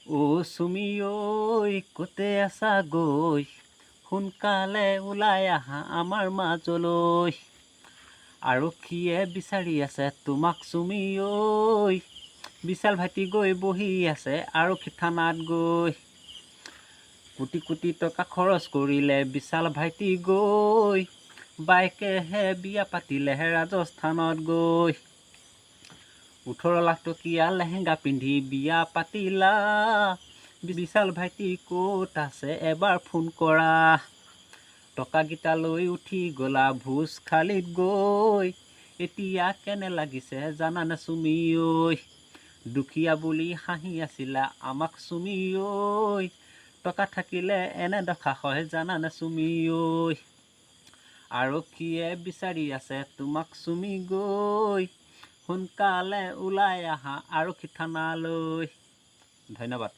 ও চুমি ঐ ক'তে আছা গৈ সোনকালে ওলাই আহা আমাৰ মাজলৈ আৰক্ষীয়ে বিচাৰি আছে তোমাক চুমি ঐ বিশাল ভাইটি গৈ বহি আছে আৰক্ষী থানাত গৈ কোটি কোটি টকা খৰচ কৰিলে বিশাল ভাইটি গৈ বাইকেহে বিয়া পাতিলেহে ৰাজস্থানত গৈ 18 লাখ টকীয়া লেহেংগা পিন্ধি বিয়া পাতিলা বিশাল ভাইটি ক'ত আছে এবাৰ ফোন কৰা টকাকেইটা লৈ উঠি গলা ভোজ খালিত গৈ এতিয়া কেনে লাগিছে জানানে চুমি ঐ দুখীয়া বুলি হাঁহি আছিলা আমাক চুমি ঐ টকা থাকিলে এনে দখা হয় জানানে চুমি ঐ আৰক্ষীয়ে বিচাৰি আছে তোমাক চুমি গৈ সোনকালে ওলাই আহা আৰক্ষী থানালৈ ধন্যবাদ।